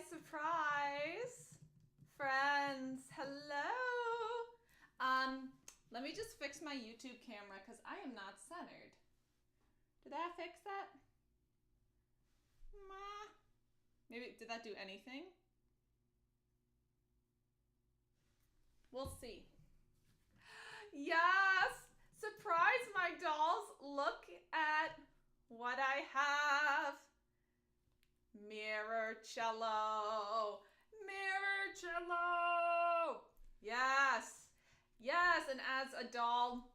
surprise. Friends, hello. Let me just fix my YouTube camera because I am not centered. Did that fix that? Maybe, did that do anything? We'll see. Yes! Surprise, my dolls! Look at what I have. Mirror cello. Mirror cello. Yes. Yes, and as a doll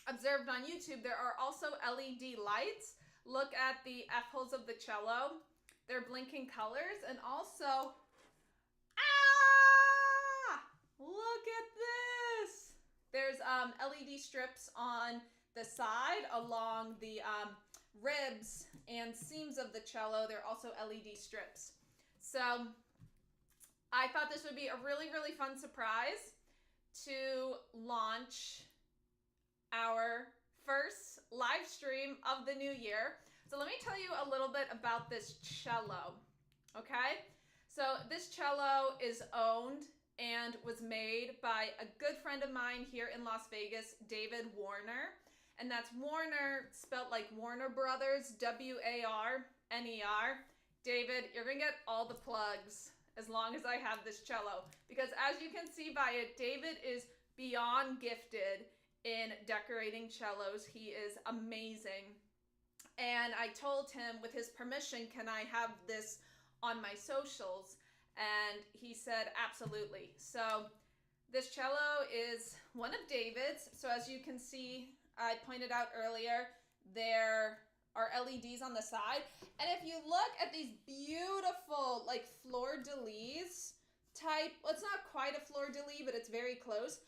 observed on YouTube, there are also LED lights. Look at the F-holes of the cello. They're blinking colors, and also, look at this. There's LED strips on the side along the ribs and seams of the cello. There are also LED strips. So I thought this would be a really, really fun surprise to launch our first live stream of the new year. So let me tell you a little bit about this cello, okay? So this cello is owned and was made by a good friend of mine here in Las Vegas, David Warner. And that's Warner spelled like Warner Brothers, W-A-R-N-E-R. David, you're gonna get all the plugs as long as I have this cello. Because as you can see by it, David is beyond gifted in decorating cellos. He is amazing. And I told him, with his permission, can I have this on my socials? And he said, absolutely. So this cello is one of David's. So as you can see, I pointed out earlier, there are LEDs on the side. And if you look at these beautiful, like, fleur-de-lis type, well, it's not quite a fleur-de-lis, but it's very close.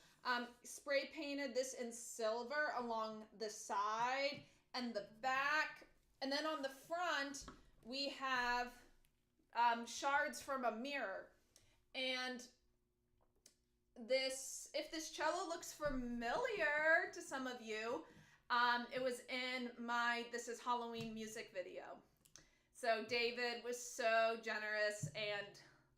Spray painted this in silver along the side and the back. And then on the front, we have shards from a mirror. And this, if this cello looks familiar to some of you, it was in my This Is Halloween music video. So David was so generous and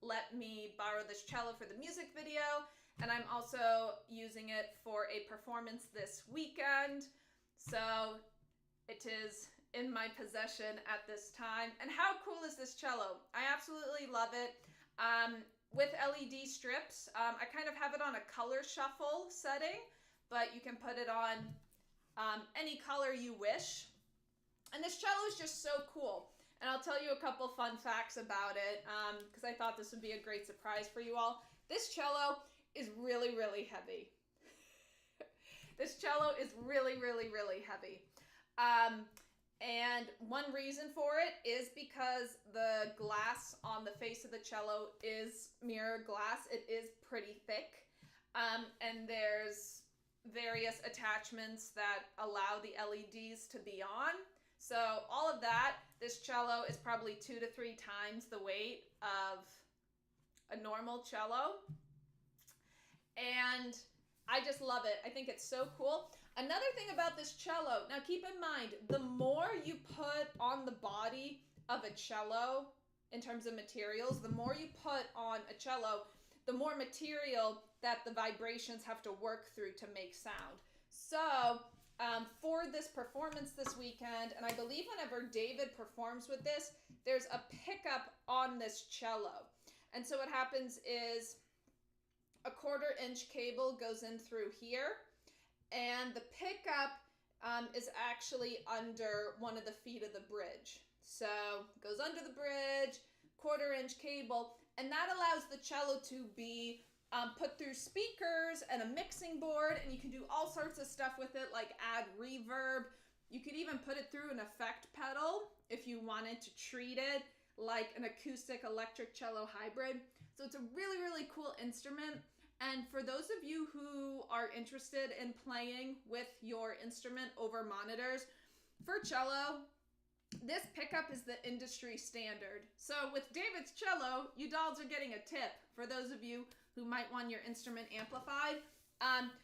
let me borrow this cello for the music video. And I'm also using it for a performance this weekend. So it is in my possession at this time. And how cool is this cello? I absolutely love it. With LED strips, I kind of have it on a color shuffle setting, but you can put it on any color you wish. And this cello is just so cool. And I'll tell you a couple fun facts about it because I thought this would be a great surprise for you all. This cello is really, really heavy. This cello is really, really, really heavy. And one reason for it is because the glass on the face of the cello is mirror glass. It is pretty thick. And there's various attachments that allow the LEDs to be on. So all of that, this cello is probably 2 to 3 times the weight of a normal cello. And I just love it. I think it's so cool. Another thing about this cello, now keep in mind, the more you put on the body of a cello in terms of materials, the more you put on a cello, the more material that the vibrations have to work through to make sound. So for this performance this weekend, and I believe whenever David performs with this, there's a pickup on this cello. And so what happens is a 1/4 inch cable goes in through here, and the pickup is actually under one of the feet of the bridge. So it goes under the bridge, 1/4 inch cable, and that allows the cello to be put through speakers and a mixing board, and you can do all sorts of stuff with it, like add reverb. You could even put it through an effect pedal if you wanted to treat it like an acoustic electric cello hybrid. So it's a really, really cool instrument. And for those of you who are interested in playing with your instrument over monitors, for cello, this pickup is the industry standard. So with David's cello, you dolls are getting a tip for those of you who might want your instrument amplified.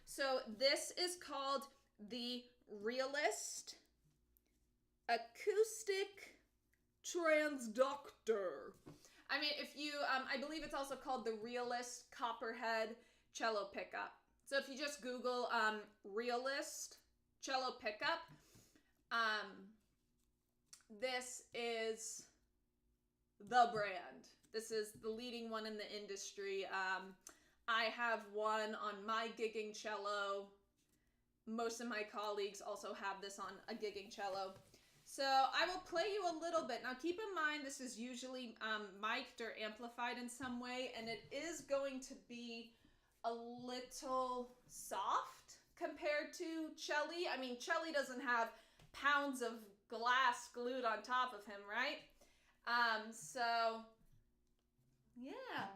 So this is called the Realist Acoustic Transductor. I mean, if you, I believe it's also called the Realist Copperhead Cello Pickup. So if you just Google Realist Cello Pickup, this is the brand. This is the leading one in the industry. I have one on my gigging cello. Most of my colleagues also have this on a gigging cello. So I will play you a little bit. Now keep in mind this is usually mic'd or amplified in some way, and it is going to be a little soft compared to Chelly. I mean, Chelly doesn't have pounds of glass glued on top of him, right? So yeah.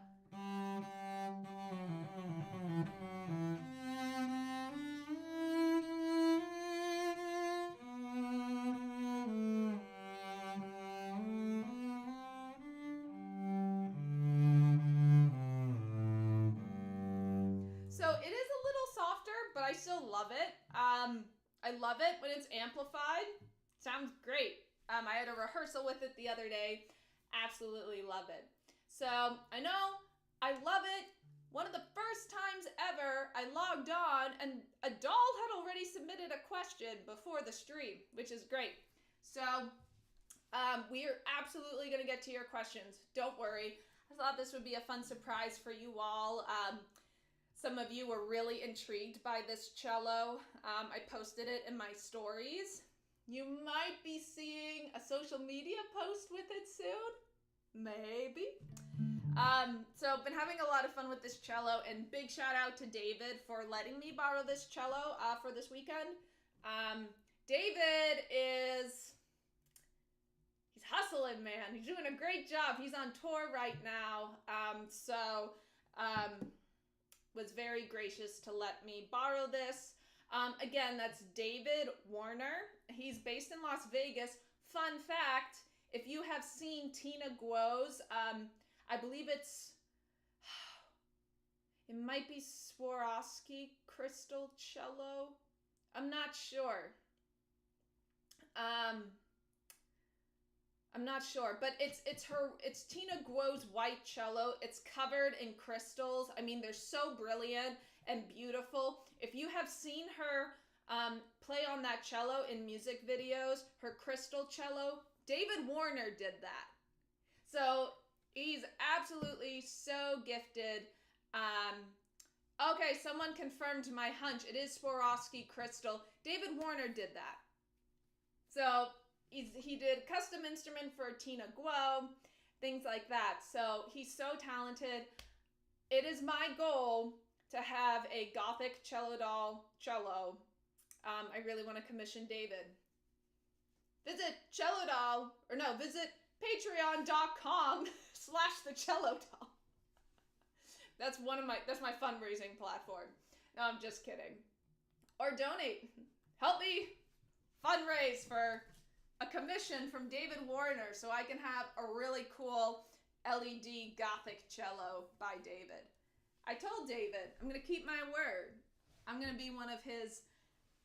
So it is a little softer, but I still love it. I love it when it's amplified. Sounds great. I had a rehearsal with it the other day. Absolutely love it. So I know I love it. One of the first times ever I logged on and a doll had already submitted a question before the stream, which is great. So we are absolutely going to get to your questions. Don't worry. I thought this would be a fun surprise for you all. Some of you were really intrigued by this cello. I posted it in my stories. You might be seeing a social media post with it soon. Maybe. So I've been having a lot of fun with this cello, and big shout out to David for letting me borrow this cello for this weekend. David he's hustling, man. He's doing a great job. He's on tour right now. Was very gracious to let me borrow this. Again, that's David Warner. He's based in Las Vegas. Fun fact, if you have seen Tina Guo's, I believe it might be Swarovski crystal cello. I'm not sure. I'm not sure, but it's Tina Guo's white cello. It's covered in crystals. I mean, they're so brilliant and beautiful. If you have seen her play on that cello in music videos, her crystal cello, David Warner did that. So he's absolutely so gifted. Okay, someone confirmed my hunch. It is Swarovski crystal. David Warner did that. So he did custom instrument for Tina Guo, things like that. So he's so talented. It is my goal to have a Gothic cello doll cello. I really want to commission David. Visit visit patreon.com/thecellodoll. That's my fundraising platform. No, I'm just kidding. Or donate. Help me fundraise for a commission from David Warner so I can have a really cool LED Gothic cello by David. I told David I'm going to keep my word. I'm going to be one of his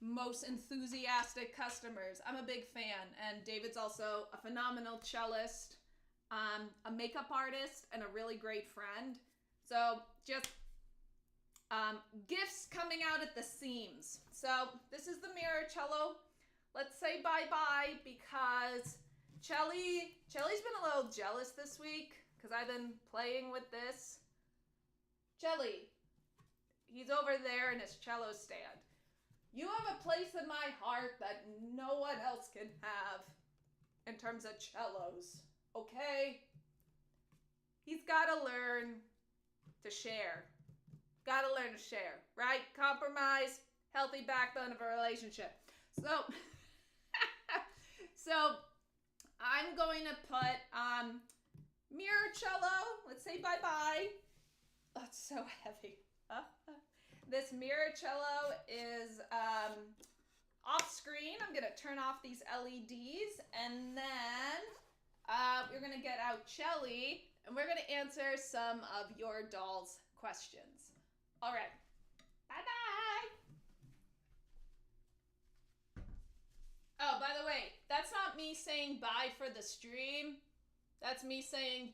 most enthusiastic customers. I'm a big fan, and David's also a phenomenal cellist, a makeup artist, and a really great friend. So just gifts coming out at the seams. So this is the mirror cello. Let's say bye-bye because Chelly's been a little jealous this week because I've been playing with this. Chelly, he's over there in his cello stand. You have a place in my heart that no one else can have in terms of cellos, okay? He's got to learn to share. Got to learn to share, right? Compromise, healthy backbone of a relationship. So I'm going to put mirror cello. Let's say bye-bye. Oh, it's so heavy. This mirror cello is off screen. I'm going to turn off these LEDs, and then we're going to get out Chelly, and we're going to answer some of your doll's questions. All right. Bye-bye. Oh, by the way, that's not me saying bye for the stream. That's me saying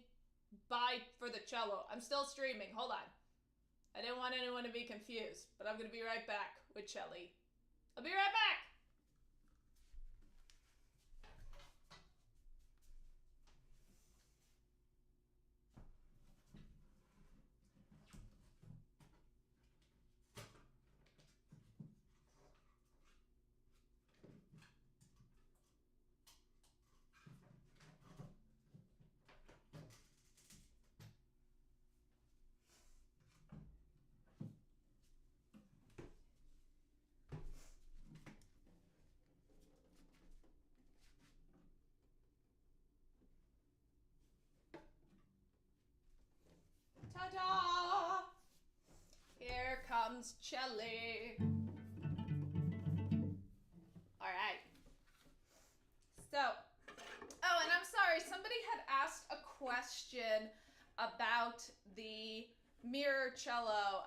Bye for the cello. I'm still streaming. Hold on. I didn't want anyone to be confused, but I'm going to be right back with Shelly. I'll be right back. Ta-da! Here comes Shelly. All right. So, oh, and I'm sorry, somebody had asked a question about the mirror cello.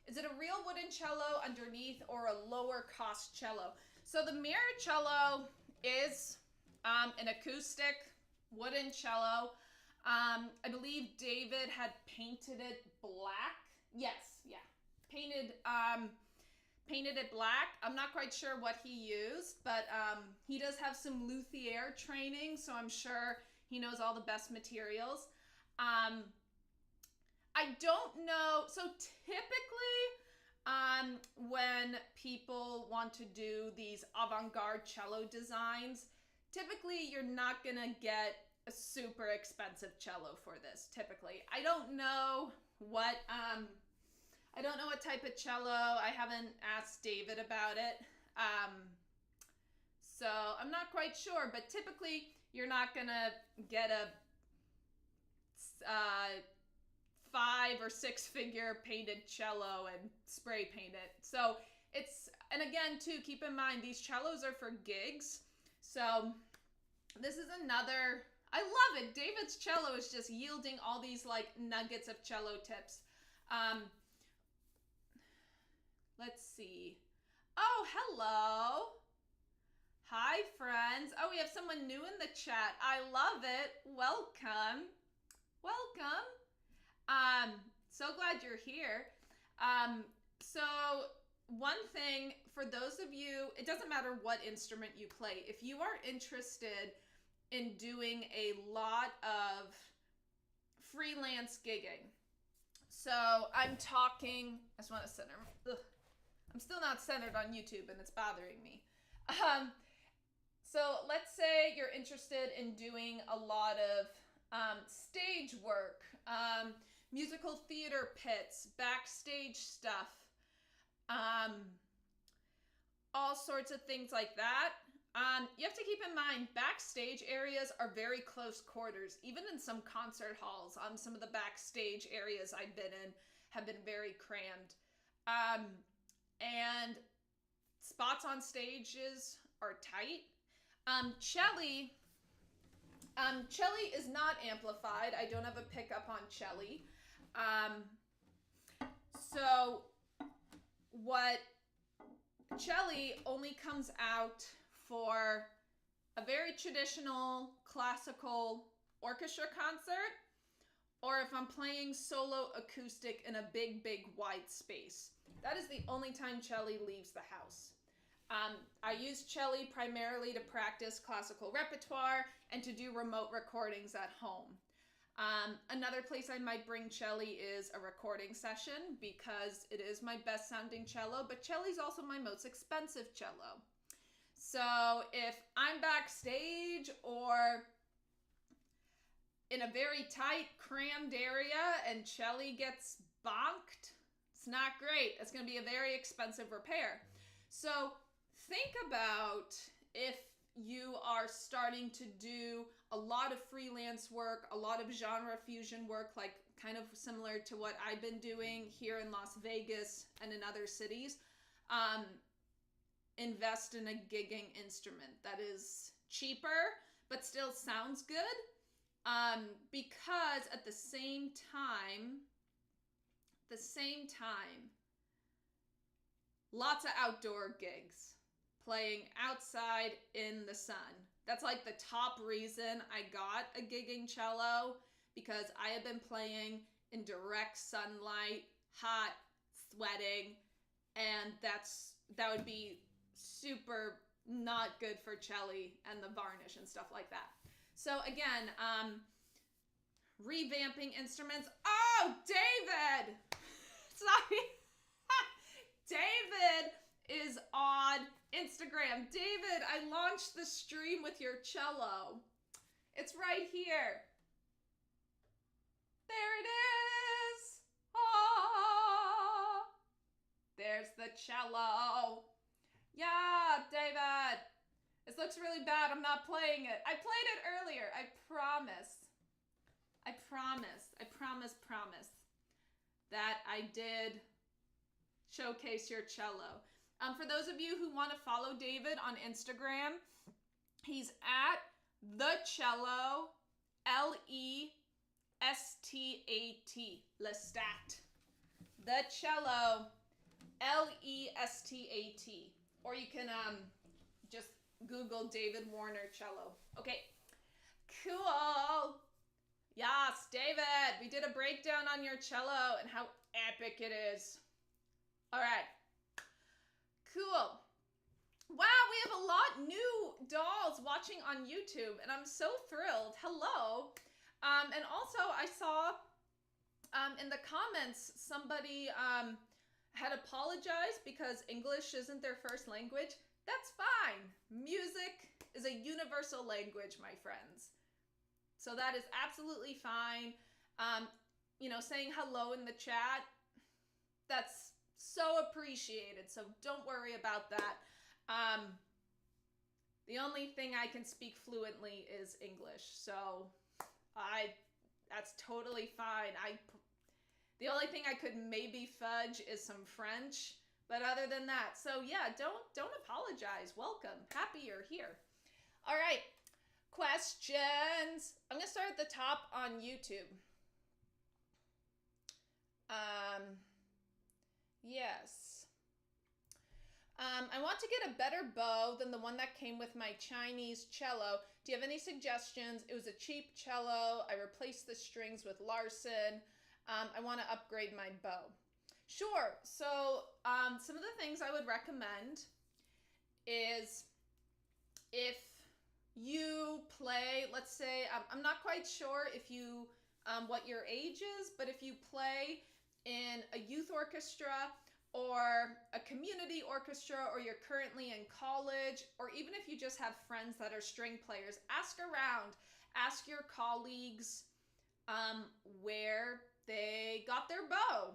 Is it a real wooden cello underneath or a lower cost cello? So the mirror cello is an acoustic wooden cello. I believe David had painted it black. Yes, yeah. Painted it black. I'm not quite sure what he used, but he does have some luthier training, so I'm sure he knows all the best materials. I don't know. So typically, when people want to do these avant-garde cello designs, typically you're not gonna get a super expensive cello for this. Typically, I don't know what type of cello. I haven't asked David about it, so I'm not quite sure. But typically, you're not gonna get a 5 or 6 figure painted cello and spray paint it. So it's, and again too, keep in mind these cellos are for gigs. So this is another, I love it. David's cello is just yielding all these like nuggets of cello tips. Let's see. Oh, hello. Hi, friends. Oh, we have someone new in the chat. I love it. Welcome. Welcome. So glad you're here. So one thing for those of you, it doesn't matter what instrument you play. If you are interested in doing a lot of freelance gigging, so I'm talking, I just want to center, I'm still not centered on YouTube and it's bothering me. So let's say you're interested in doing a lot of stage work, musical theater pits, backstage stuff, all sorts of things like that. You have to keep in mind, backstage areas are very close quarters. Even in some concert halls, some of the backstage areas I've been in have been very crammed. And spots on stages are tight. Cello is not amplified. I don't have a pickup on cello. So what cello only comes out for a very traditional classical orchestra concert, or if I'm playing solo acoustic in a big, big wide space. That is the only time cello leaves the house. I use cello primarily to practice classical repertoire and to do remote recordings at home. Another place I might bring cello is a recording session because it is my best sounding cello, but cello is also my most expensive cello. So if I'm backstage or in a very tight, crammed area and cello gets bonked, it's not great. It's going to be a very expensive repair. So think about if you are starting to do a lot of freelance work, a lot of genre fusion work, like kind of similar to what I've been doing here in Las Vegas and in other cities. Invest in a gigging instrument that is cheaper, but still sounds good. Because at the same time, lots of outdoor gigs, playing outside in the sun. That's like the top reason I got a gigging cello, because I have been playing in direct sunlight, hot, sweating, and that would be super not good for cello and the varnish and stuff like that. So again, revamping instruments. Oh, David! Sorry. David is on Instagram. David, I launched the stream with your cello. It's right here. There it is. Oh, there's the cello. Yeah, David. This looks really bad. I'm not playing it. I played it earlier. I promise. I promise that I did showcase your cello. For those of you who want to follow David on Instagram, he's at the cello, L-E-S-T-A-T, Lestat. The cello, L-E-S-T-A-T. Or you can just Google David Warner cello. Okay, cool. Yes, David, we did a breakdown on your cello and how epic it is. All right, cool. Wow, we have a lot new dolls watching on YouTube, and I'm so thrilled. Hello. And also, I saw in the comments somebody had apologized because English isn't their first language. That's fine. Music is a universal language, my friends. So that is absolutely fine. Saying hello in the chat, that's so appreciated. So don't worry about that. The only thing I can speak fluently is English. So that's totally fine. The only thing I could maybe fudge is some French, but other than that, so yeah, don't apologize. Welcome. Happy you're here. All right. Questions. I'm going to start at the top on YouTube. Yes. I want to get a better bow than the one that came with my Chinese cello. Do you have any suggestions? It was a cheap cello. I replaced the strings with Larson. I want to upgrade my bow. Sure. So some of the things I would recommend is if you play, let's say, I'm not quite sure if you what your age is, but if you play in a youth orchestra or a community orchestra, or you're currently in college, or even if you just have friends that are string players, ask around, ask your colleagues where they got their bow.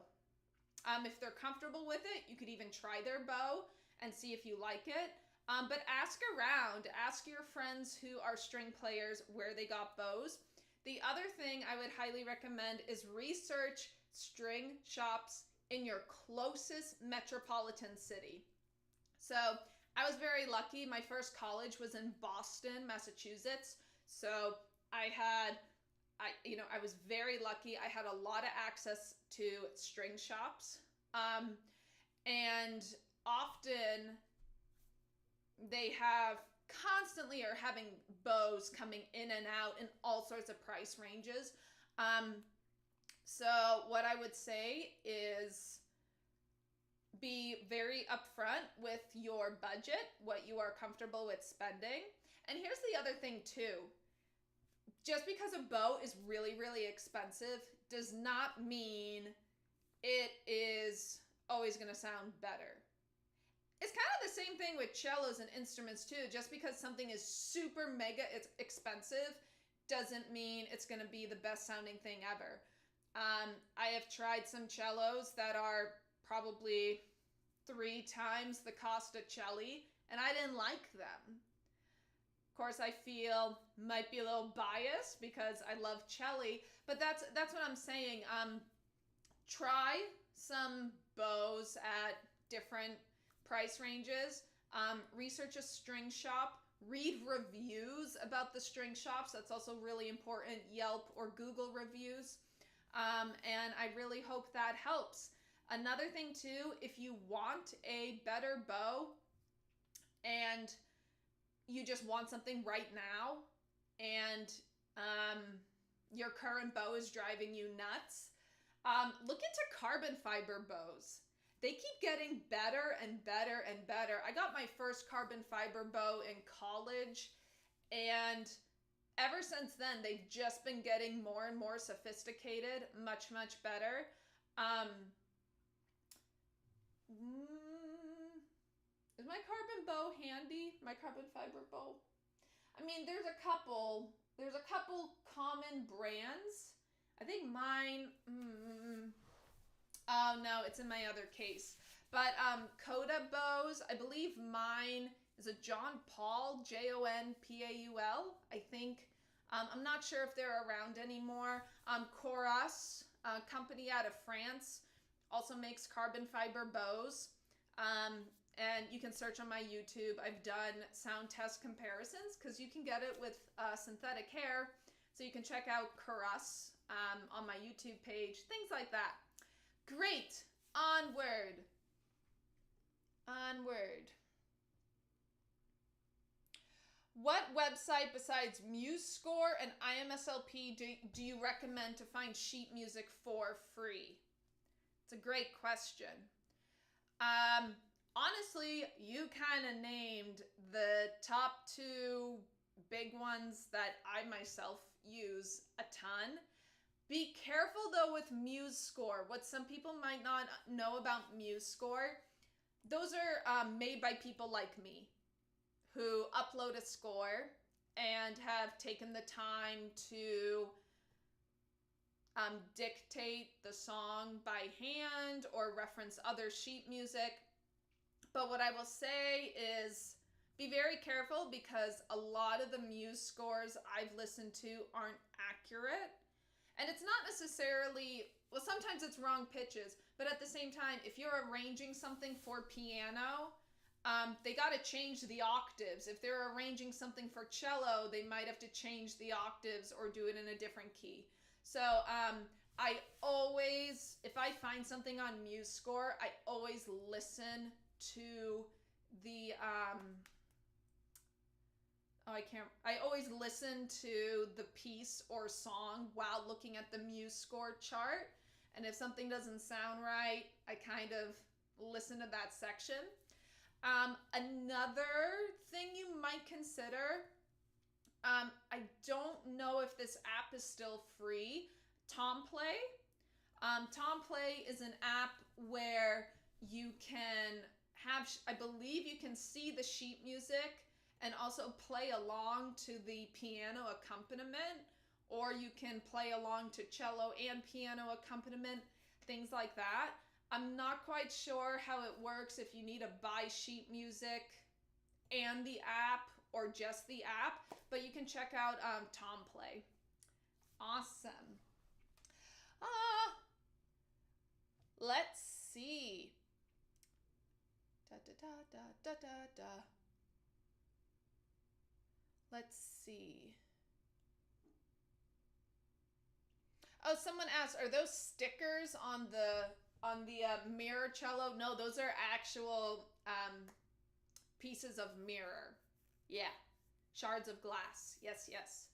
If they're comfortable with it, you could even try their bow and see if you like it. But ask around, ask your friends who are string players where they got bows. The other thing I would highly recommend is research string shops in your closest metropolitan city. So I was very lucky. My first college was in Boston, Massachusetts. So I was very lucky. I had a lot of access to string shops. And often they constantly are having bows coming in and out in all sorts of price ranges. So what I would say is be very upfront with your budget, what you are comfortable with spending. And here's the other thing too. Just because a bow is really, really expensive does not mean it is always going to sound better. It's kind of the same thing with cellos and instruments too. Just because something is super mega expensive doesn't mean it's going to be the best sounding thing ever. I have tried some cellos that are probably 3 times the cost of cello, and I didn't like them. Of course, I feel might be a little biased because I love cello, but that's what I'm saying. Try some bows at different price ranges. Research a string shop. Read reviews about the string shops. That's also really important. Yelp or Google reviews. And I really hope that helps. Another thing too, if you want a better bow and you just want something right now and your current bow is driving you nuts, look into carbon fiber bows. They keep getting better and better and better. I got my first carbon fiber bow in college, and ever since then, they've just been getting more and more sophisticated, much, much better. Is my carbon bow handy? My carbon fiber bow? I mean, there's a couple common brands. I think mine, oh no, it's in my other case. But Coda bows, I believe mine is a John Paul, Jonpaul, I think. I'm not sure if they're around anymore. Chords, a company out of France, also makes carbon fiber bows. And you can search on my YouTube. I've done sound test comparisons because you can get it with synthetic hair. So you can check out Chords on my YouTube page, things like that. Great. Onward. What website besides MuseScore and IMSLP do you recommend to find sheet music for free? It's a great question. Honestly, you kind of named the top two big ones that I myself use a ton. Be careful though with MuseScore. What some people might not know about MuseScore, those are made by people like me who upload a score and have taken the time to dictate the song by hand or reference other sheet music. But what I will say is be very careful because a lot of the Muse scores I've listened to aren't accurate. And it's not necessarily, well, sometimes it's wrong pitches, but at the same time, if you're arranging something for piano, they got to change the octaves. If they're arranging something for cello, they might have to change the octaves or do it in a different key. So I always, if I find something on MuseScore, I always listen to the I always listen to the piece or song while looking at the MuseScore chart, and if something doesn't sound right, I kind of listen to that section. Another thing you might consider, I don't know if this app is still free, Tomplay. Tomplay is an app where you can have, I believe you can see the sheet music and also play along to the piano accompaniment, or you can play along to cello and piano accompaniment, things like that. I'm not quite sure how it works if you need to buy sheet music and the app or just the app, but you can check out Tomplay. Awesome. Let's see. Let's see. Oh, someone asked, are those stickers on the mirror cello? No, those are actual pieces of mirror. Yeah, shards of glass. Yes, yes.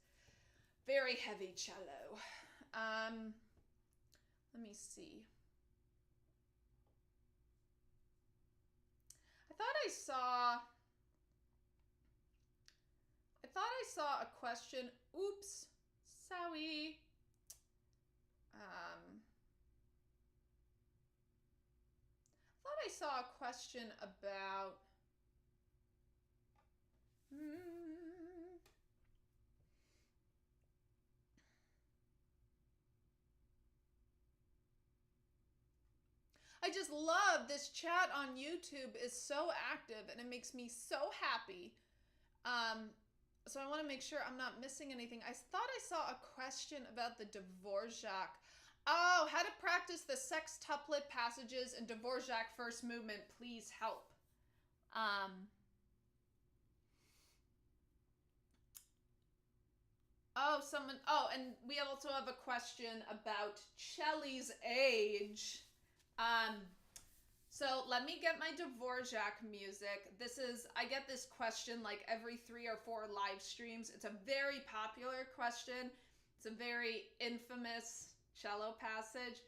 Very heavy cello. Let me see. I thought I saw a question. Oops, sorry. I thought I saw a question about I just love this chat on YouTube is so active and it makes me so happy. So I want to make sure I'm not missing anything. I thought I saw a question about the Dvorak. Oh, how to practice the sextuplet passages in Dvorak first movement. Please help. And we also have a question about Chelly's age. So let me get my Dvorak music. I get this question like every 3 or 4 live streams. It's a very popular question. It's a very infamous cello passage.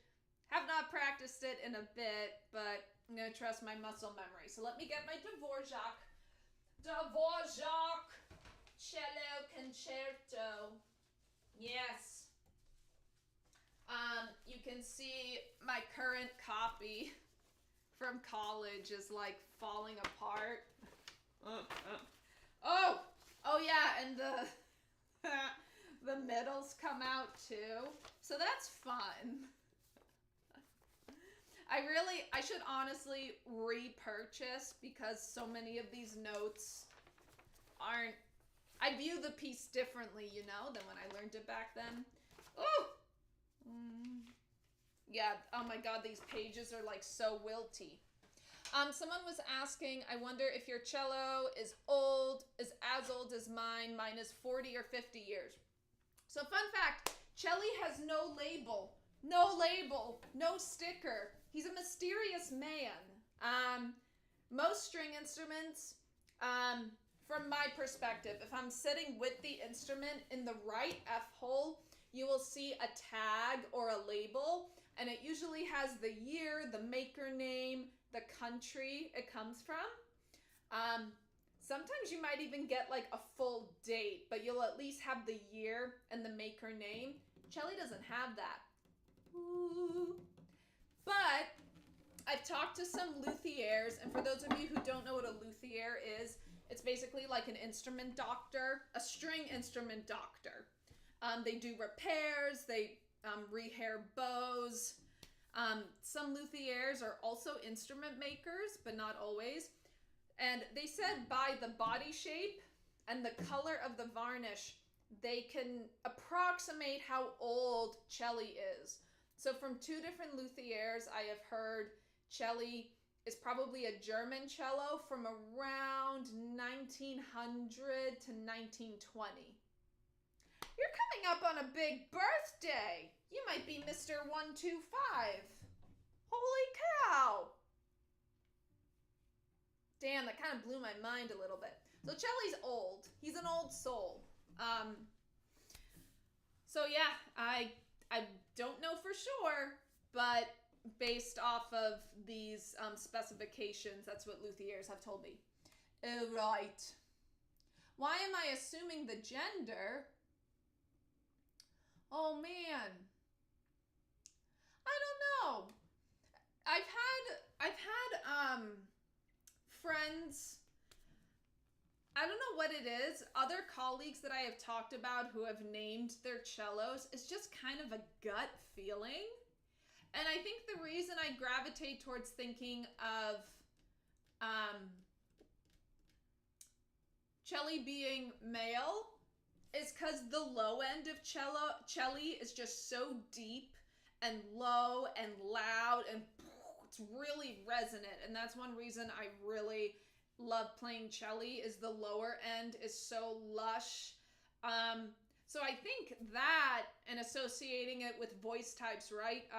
Have not practiced it in a bit, but I'm going to trust my muscle memory. So let me get my Dvorak. Dvorak Cello Concerto. Yes. You can see my current copy from college is like falling apart. Oh yeah, and the middles come out too. So that's fun. I should honestly repurchase because so many of these notes aren't, I view the piece differently, you know, than when I learned it back then. Oh! Yeah, oh my god, these pages are like so wilty. Someone was asking, I wonder if your cello is as old as mine. Mine is 40 or 50 years. So fun fact, Celli has no label, no sticker. He's a mysterious man. Most string instruments, from my perspective, if I'm sitting with the instrument in the right F hole, you will see a tag or a label, and it usually has the year, the maker name, the country it comes from. Sometimes you might even get like a full date, but you'll at least have the year and the maker name. Celli doesn't have that. Ooh. But I've talked to some luthiers, and for those of you who don't know what a luthier is, it's basically like an instrument doctor, a string instrument doctor. They do repairs, they rehair bows. Some luthiers are also instrument makers, but not always. And they said by the body shape and the color of the varnish, they can approximate how old Celli is. So from two different luthiers, I have heard Celli is probably a German cello from around 1900 to 1920. You're coming up on a big birthday. You might be Mr. 125. Holy cow. Damn, that kind of blew my mind a little bit. So Celli's old. He's an old soul. So yeah, I don't know for sure, but based off of these specifications, that's what luthiers have told me. Right. Why am I assuming the gender? Oh man, I don't know. I've had friends, I don't know what it is, other colleagues that I have talked about who have named their cellos. It's just kind of a gut feeling. And I think the reason I gravitate towards thinking of Celli being male is because the low end of Celli is just so deep and low and loud, and it's really resonant. And that's one reason I really love playing Celli, is the lower end is so lush. So I think that, and associating it with voice types, right?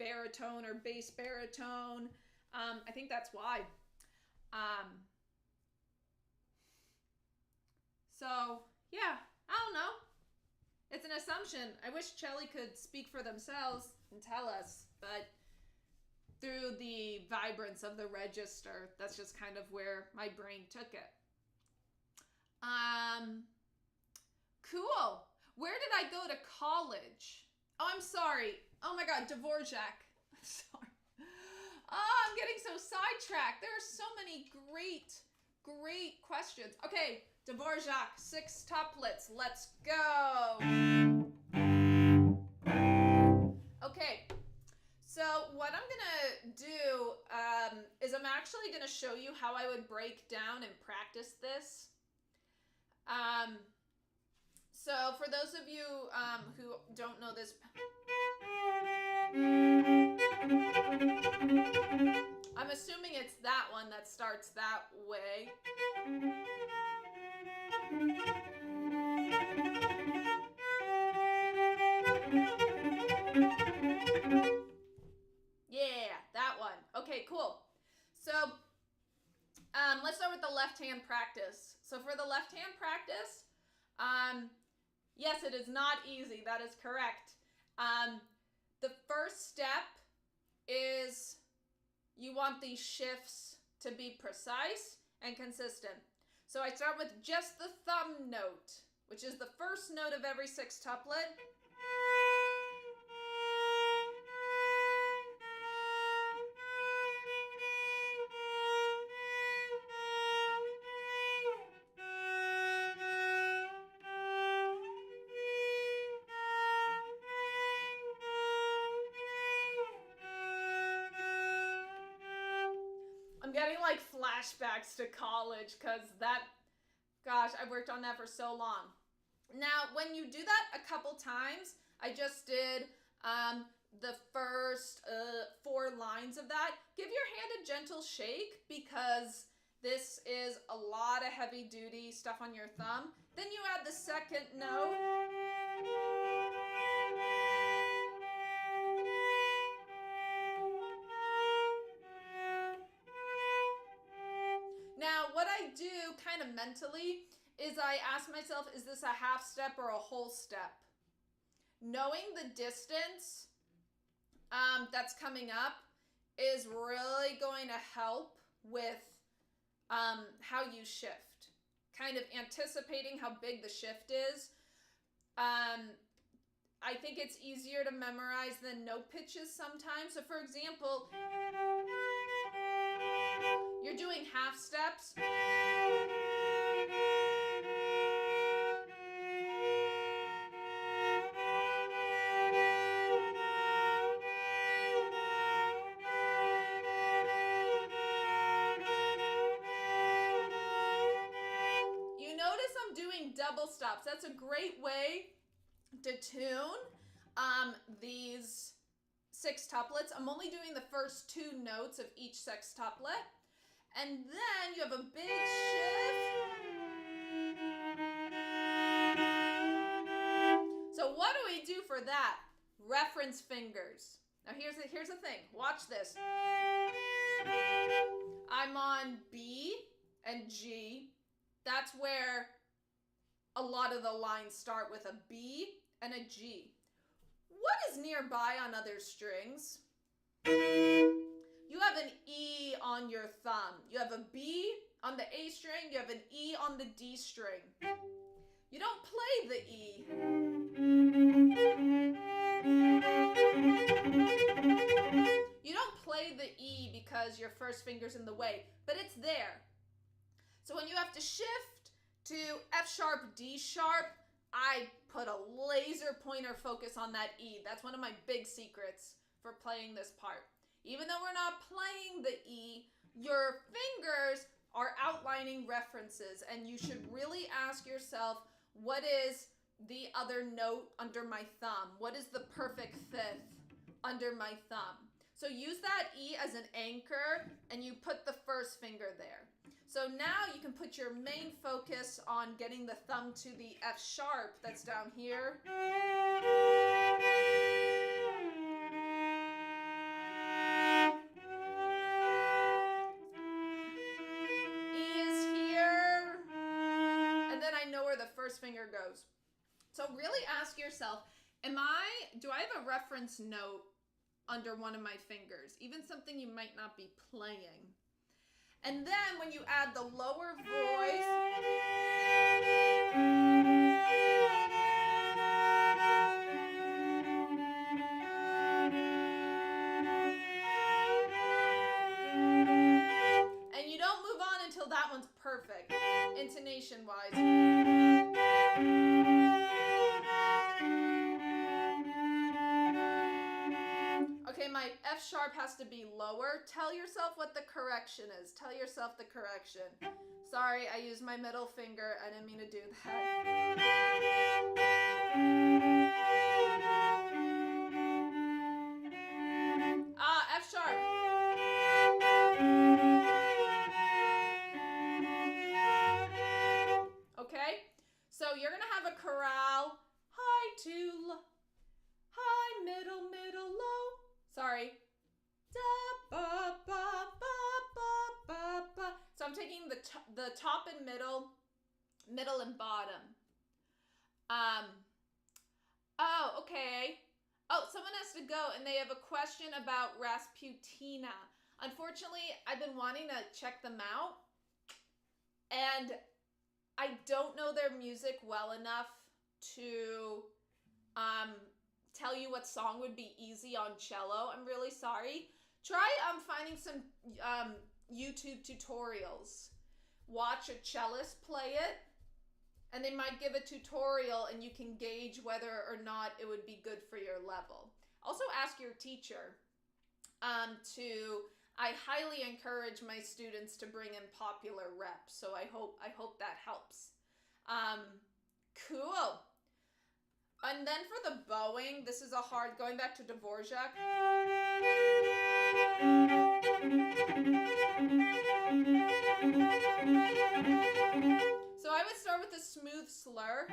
Baritone or bass baritone. I think that's why. So yeah, I don't know. It's an assumption. I wish Celli could speak for themselves and tell us, but through the vibrance of the register, that's just kind of where my brain took it. Cool. Where did I go to college? Oh, I'm sorry. Oh my God, Dvorak. Sorry. Oh, I'm getting so sidetracked. There are so many great questions. Okay, Dvorak, 6 tuplets. Let's go. Okay, so what I'm gonna do is I'm actually gonna show you how I would break down and practice this. So for those of you who don't know this, I'm assuming it's that one that starts that way. Yeah, that one. Okay, cool. So let's start with the left hand practice. So for the left hand practice, Yes, it is not easy. That is correct. The first step is you want these shifts to be precise and consistent. So I start with just the thumb note, which is the first note of every sextuplet. I'm getting like flashbacks to college because gosh, I worked on that for so long. Now, when you do that a couple times, I just did the first 4 lines of that. Give your hand a gentle shake because this is a lot of heavy duty stuff on your thumb. Then you add the second note. Now, what I do kind of mentally is I ask myself, is this a half step or a whole step? Knowing the distance that's coming up is really going to help with how you shift. Kind of anticipating how big the shift is. I think it's easier to memorize than note pitches sometimes. So for example, you're doing half steps. You notice I'm doing double stops. That's a great way to tune these sextuplets. I'm only doing the first 2 notes of each sextuplet. And then you have a big shift. So what do we do for that? Reference fingers. Now here's the thing. Watch this. I'm on B and G. That's where a lot of the lines start, with a B and a G. What is nearby on other strings? You have an E on your thumb. You have a B on the A string. You have an E on the D string. You don't play the E. You don't play the E because your first finger's in the way, but it's there. So when you have to shift to F sharp, D sharp, I put a laser pointer focus on that E. That's one of my big secrets for playing this part. Even though we're not playing the E, your fingers are outlining references, and you should really ask yourself, what is the other note under my thumb? What is the perfect 5th under my thumb? So use that E as an anchor, and you put the first finger there. So now you can put your main focus on getting the thumb to the F sharp that's down here. E is here. And then I know where the first finger goes. So really ask yourself, do I have a reference note under one of my fingers? Even something you might not be playing. And then when you add the lower voice, and you don't move on until that one's perfect, intonation-wise. Okay, my F sharp has to be lower. Tell yourself what the correction is. Tell yourself the correction. Sorry, I used my middle finger. I didn't mean to do that. F sharp. Okay, so you're gonna have a chorale. High to low. High, middle, middle, low. Sorry. Da, ba, ba, ba, ba, ba, ba. So I'm taking the top and middle and bottom. Oh, okay. Oh, someone has to go and they have a question about Rasputina. Unfortunately, I've been wanting to check them out and I don't know their music well enough to tell you what song would be easy on cello. I'm really sorry. Try finding some YouTube tutorials. Watch a cellist play it, and they might give a tutorial and you can gauge whether or not it would be good for your level. Also ask your teacher I highly encourage my students to bring in popular reps, so I hope that helps. Cool. And then for the bowing, this is a hard, going back to Dvorak. So I would start with a smooth slur.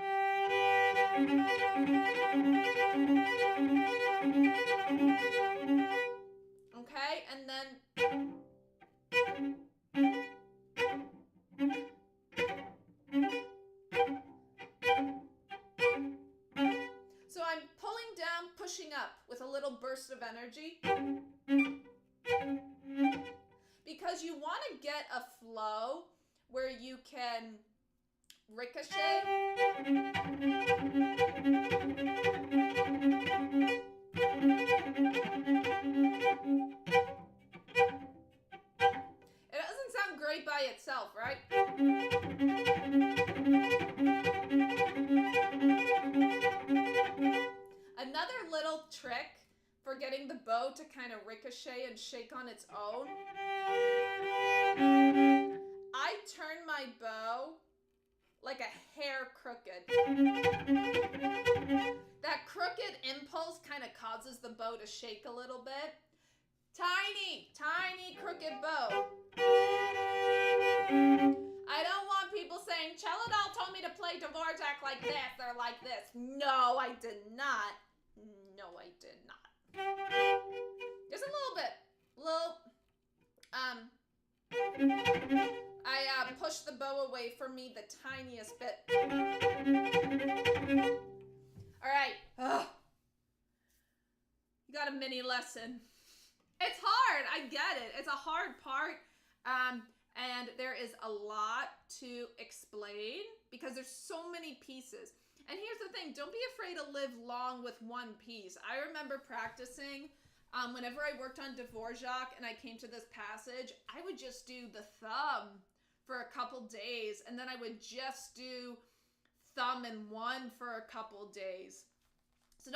Okay, and then so I'm pulling down, pushing up with a little burst of energy. Because you want to get a flow where you can ricochet. It doesn't sound great by itself, right? Another little trick for getting the bow to kind of ricochet and shake on its own. I turn my bow like a hair crooked. That crooked impulse kind of causes the bow to shake a little bit. Tiny, tiny crooked bow. I don't want people saying, Cello doll told me to play Dvorak like this or like this. No, I did not. No, I did not. Just a little bit. I push the bow away from me the tiniest bit. All right. You got a mini lesson. It's hard. I get it. It's a hard part. And there is a lot to explain because there's so many pieces. And here's the thing. Don't be afraid to live long with one piece. I remember practicing whenever I worked on Dvorak and I came to this passage, I would just do the thumb for a couple days. And then I would just do thumb and one for a couple days. So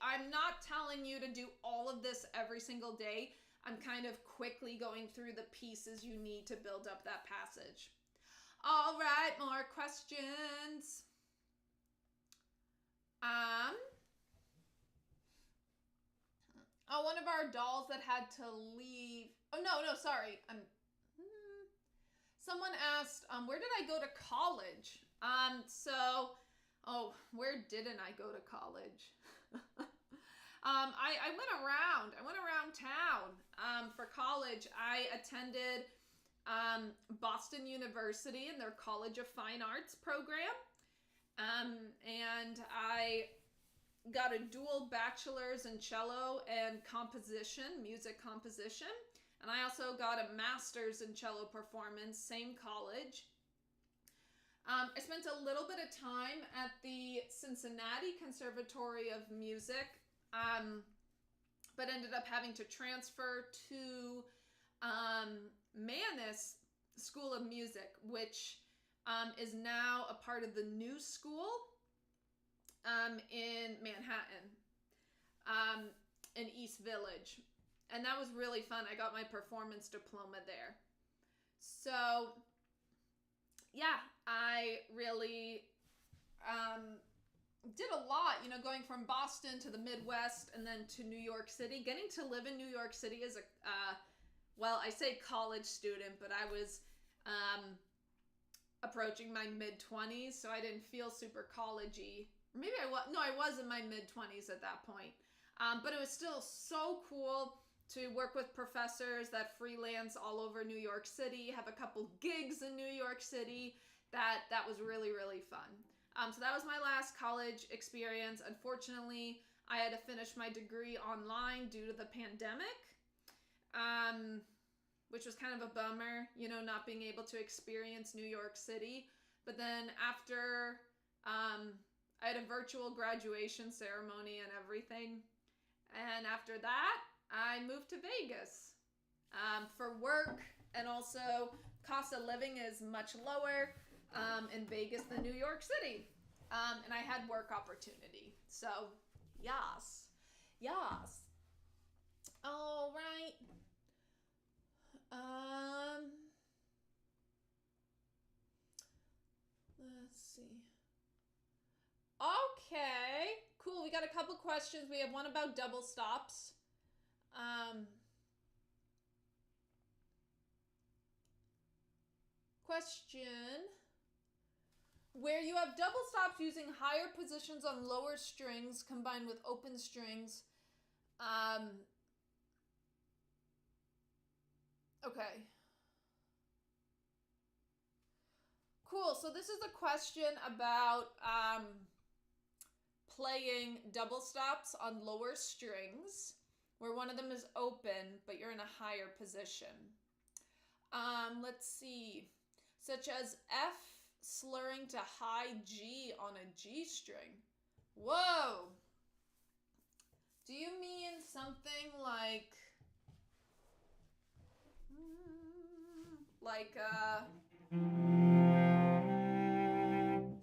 I'm not telling you to do all of this every single day. I'm kind of quickly going through the pieces you need to build up that passage. All right, more questions. One of our dolls that had to leave. Oh, no, sorry. Someone asked, where did I go to college? Where didn't I go to college? I went around. I went around town for college. I attended Boston University in their College of Fine Arts program. And I got a dual bachelor's in cello and composition, music composition. And I also got a master's in cello performance, same college. I spent a little bit of time at the Cincinnati Conservatory of Music, but ended up having to transfer to Mannes School of Music, which is now a part of the New School in Manhattan, in East Village. And that was really fun. I got my performance diploma there. So, yeah, I really did a lot, going from Boston to the Midwest and then to New York City. Getting to live in New York City as I say college student, but I was approaching my mid-20s, so I didn't feel super college-y. Maybe I was in my mid-20s at that point. But it was still so cool to work with professors that freelance all over New York City, have a couple gigs in New York City. That was really, really fun. So that was my last college experience. Unfortunately, I had to finish my degree online due to the pandemic, which was kind of a bummer, you know, not being able to experience New York City. But then after I had a virtual graduation ceremony and everything. And after that, I moved to Vegas for work, and also cost of living is much lower in Vegas than New York City. And I had work opportunity. So, yes. Yes. All right. Let's see. Okay, cool. We got a couple questions. We have one about double stops. Question. Where you have double stops using higher positions on lower strings combined with open strings. Okay. Cool. So this is a question about playing double stops on lower strings where one of them is open, but you're in a higher position. Let's see. Such as F slurring to high G on a G string. Whoa! Do you mean something like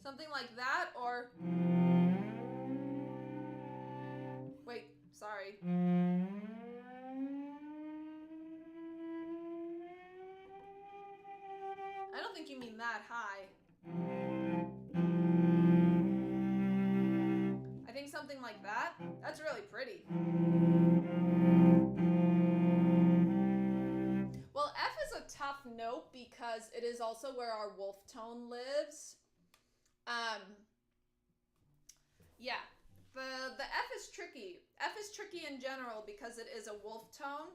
something like that, or wait, sorry. I don't think you mean that high. I think something like that. That's really pretty. Well, F is a tough note because it is also where our wolf tone lives. Yeah, the F is tricky. F is tricky in general because it is a wolf tone.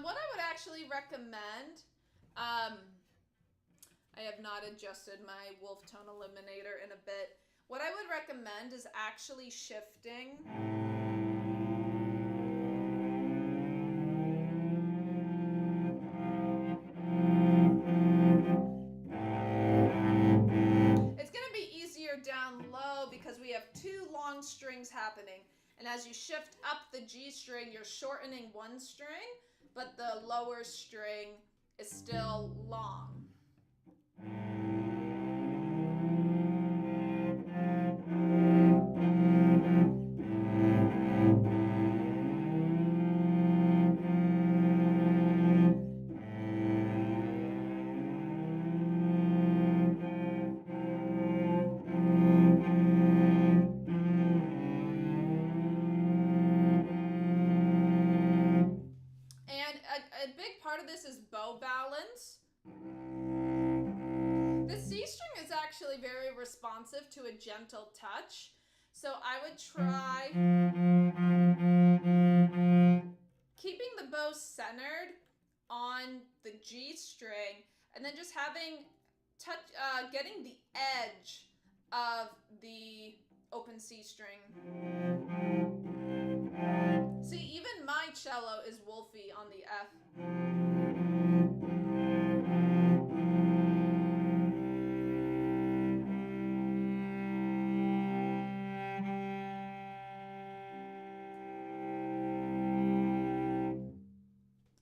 What I would actually recommend, I have not adjusted my wolf tone eliminator in a bit. What I would recommend is actually shifting. It's going to be easier down low because we have two long strings happening. And as you shift up the G string, you're shortening one string, but the lower string is still long. A big part of this is bow balance. The C string is actually very responsive to a gentle touch. So I would try keeping the bow centered on the G string and then just having getting the edge of the open C string. See, even my cello is wolfy on the F.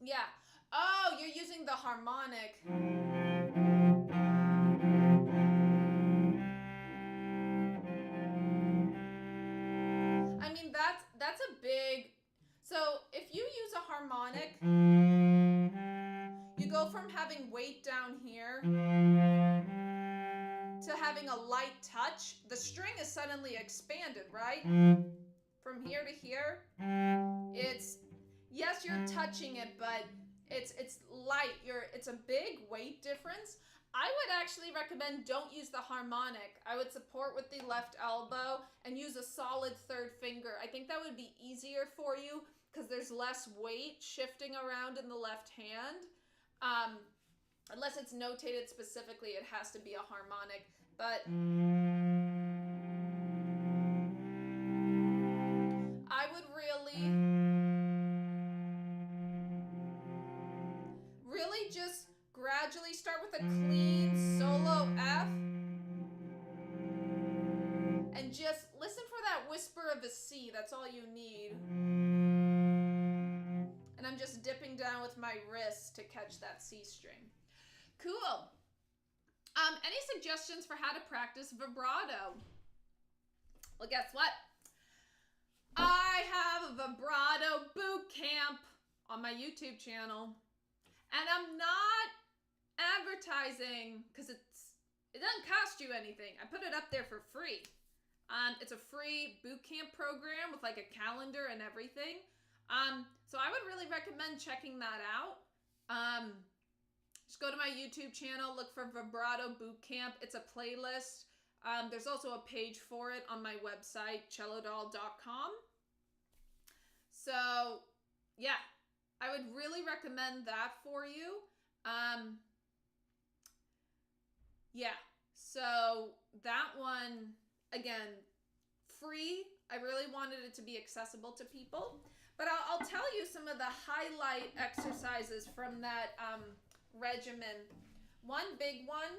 Yeah. Oh, you're using the harmonic. I mean, that's a big... So if you use a harmonic, you go from having weight down here to having a light touch. The string is suddenly expanded, right? From here to here. Yes, you're touching it, but it's light. It's a big weight difference. I would actually recommend don't use the harmonic. I would support with the left elbow and use a solid third finger. I think that would be easier for you because there's less weight shifting around in the left hand. Unless it's notated specifically, it has to be a harmonic. But I would really just gradually start with a clean solo F and just listen for that whisper of a C. That's all you need. And I'm just dipping down with my wrist to catch that C string. Cool. Any suggestions for how to practice vibrato? Well, guess what? I have a vibrato boot camp on my YouTube channel. And I'm not advertising because it doesn't cost you anything. I put it up there for free. It's a free boot camp program with like a calendar and everything. So I would really recommend checking that out. Just go to my YouTube channel, look for Vibrato Boot Camp. It's a playlist. There's also a page for it on my website, cellodoll.com. So, yeah, I would really recommend that for you. Yeah, so that one, again, free. I really wanted it to be accessible to people. But I'll tell you some of the highlight exercises from that regimen. One big one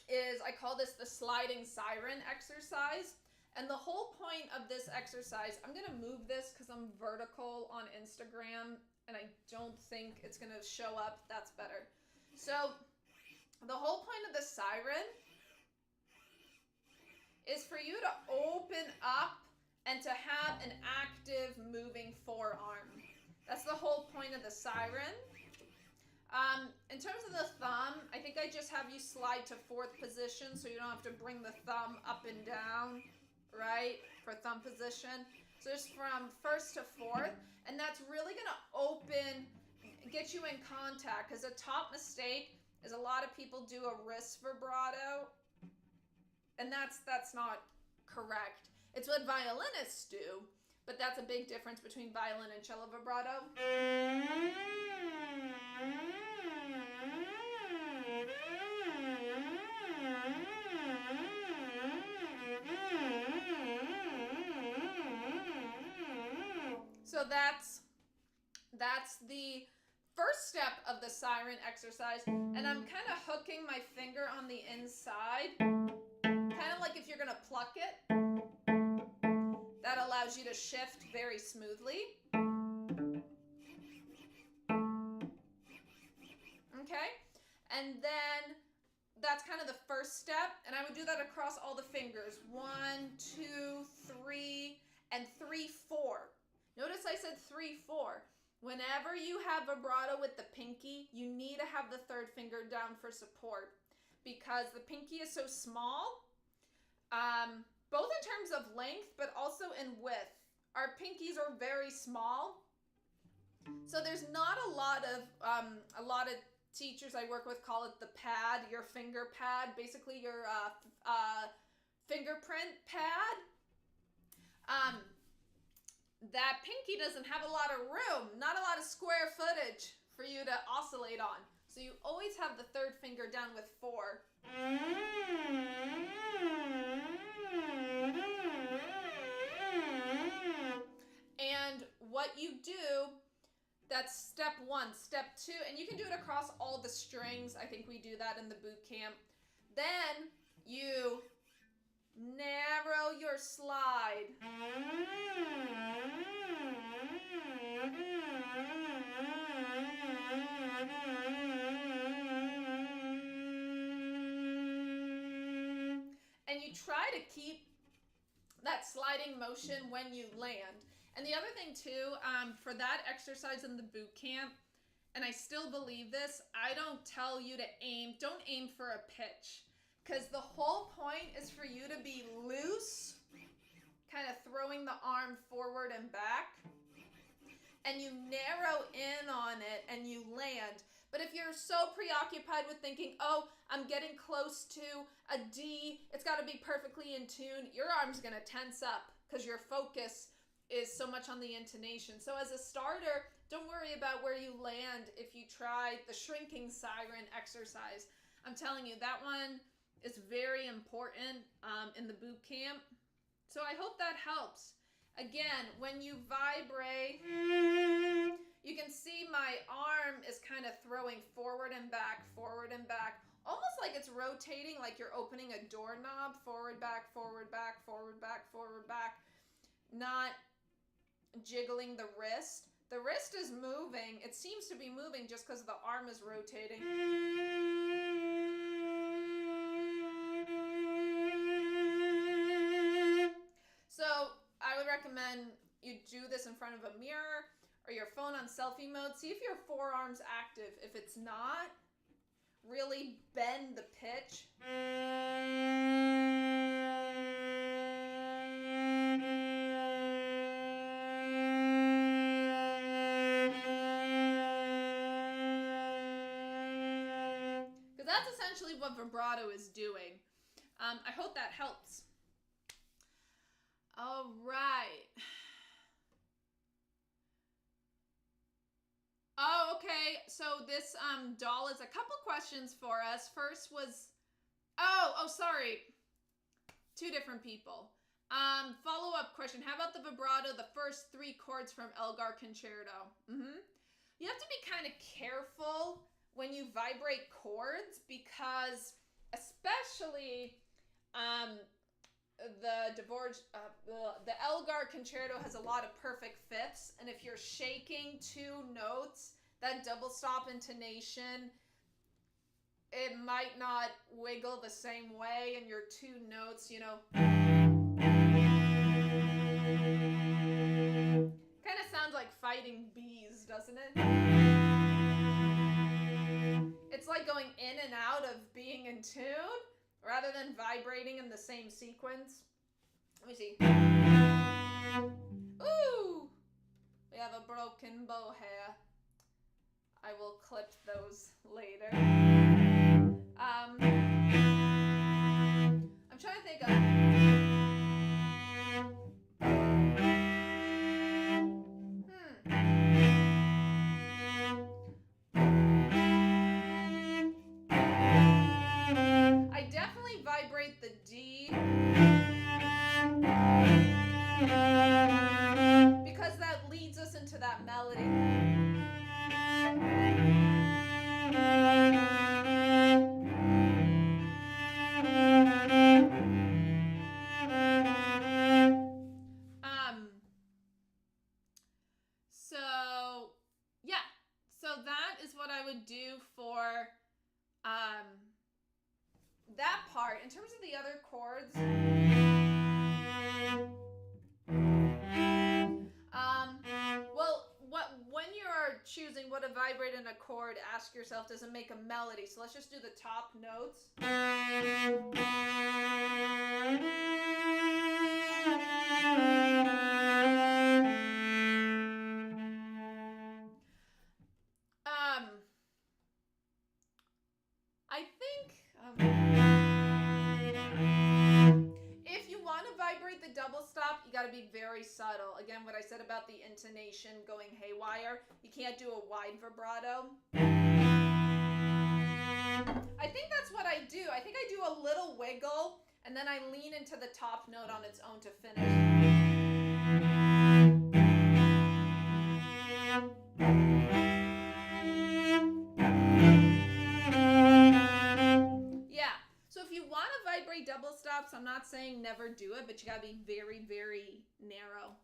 is, I call this the sliding siren exercise. And the whole point of this exercise, I'm going to move this because I'm vertical on Instagram and I don't think it's going to show up. That's better. So the whole point of the siren is for you to open up and to have an active moving forearm. That's the whole point of the siren. In terms of the thumb, I think I just have you slide to fourth position so you don't have to bring the thumb up and down, right, for thumb position. So just from first to fourth, and that's really gonna open, get you in contact, because a top mistake is a lot of people do a wrist vibrato, and that's not correct. It's what violinists do, but that's a big difference between violin and cello vibrato. So that's the first step of the siren exercise, and I'm kind of hooking my finger on the inside, kind of like if you're gonna pluck it. That allows you to shift very smoothly. Okay, and then that's kind of the first step, and I would do that across all the fingers. 1, 2, 3, and 3, 4. Notice I said 3, 4. Whenever you have vibrato with the pinky, you need to have the third finger down for support because the pinky is so small, both in terms of length, but also in width. Our pinkies are very small, so there's not a lot of teachers I work with call it the pad, your finger pad, basically your fingerprint pad. That pinky doesn't have a lot of room, not a lot of square footage for you to oscillate on. So you always have the third finger down with 4. And what you do, that's step 1. Step 2, and you can do it across all the strings. I think we do that in the boot camp. Then you narrow your slide. And you try to keep that sliding motion when you land. And the other thing too, for that exercise in the boot camp, and I still believe this, I don't tell you to aim, don't aim for a pitch. Because the whole point is for you to be loose, kind of throwing the arm forward and back. And you narrow in on it and you land. But if you're so preoccupied with thinking, oh, I'm getting close to a D, it's got to be perfectly in tune, your arm's going to tense up because your focus is so much on the intonation. So as a starter, don't worry about where you land if you try the shrinking siren exercise. I'm telling you, that one is very important in the boot camp. So I hope that helps. Again, when you vibrate, you can see my arm is kind of throwing forward and back, almost like it's rotating, like you're opening a doorknob, forward, back, forward, back, forward, back, forward, back, not jiggling the wrist. The wrist is moving. It seems to be moving just because the arm is rotating. So I would recommend you do this in front of a mirror or your phone on selfie mode. See if your forearm's active. If it's not, really bend the pitch. Because that's essentially what vibrato is doing. I hope that helps. All right. Oh, okay. So this doll is a couple questions for us. First was, sorry. Two different people. Follow-up question. How about the vibrato, the first 3 chords from Elgar Concerto? You have to be kind of careful when you vibrate chords because especially the Dvorak, the Elgar Concerto has a lot of perfect fifths, and if you're shaking 2 notes, that double stop intonation, it might not wiggle the same way, and your 2 notes, you know, kind of sounds like fighting bees, doesn't it? It's like going in and out of being in tune rather than vibrating in the same sequence. Let me see. Ooh! We have a broken bow hair. I will clip those later. I'm trying to think of... I definitely vibrate the D because that leads us into that melody. So yeah, so that is what I would do for that part. In terms of the other chords, when you're choosing what to vibrate in a chord, ask yourself, does it make a melody? So let's just do the top notes. I think if you want to vibrate the double stop, you got to be very subtle. Again, what I said about the intonation going haywire, you can't do a wide vibrato. I think that's what I do. I think I do a little wiggle, and then I lean into the top note on its own to finish. Double stops. I'm not saying never do it, but you gotta be very, very narrow.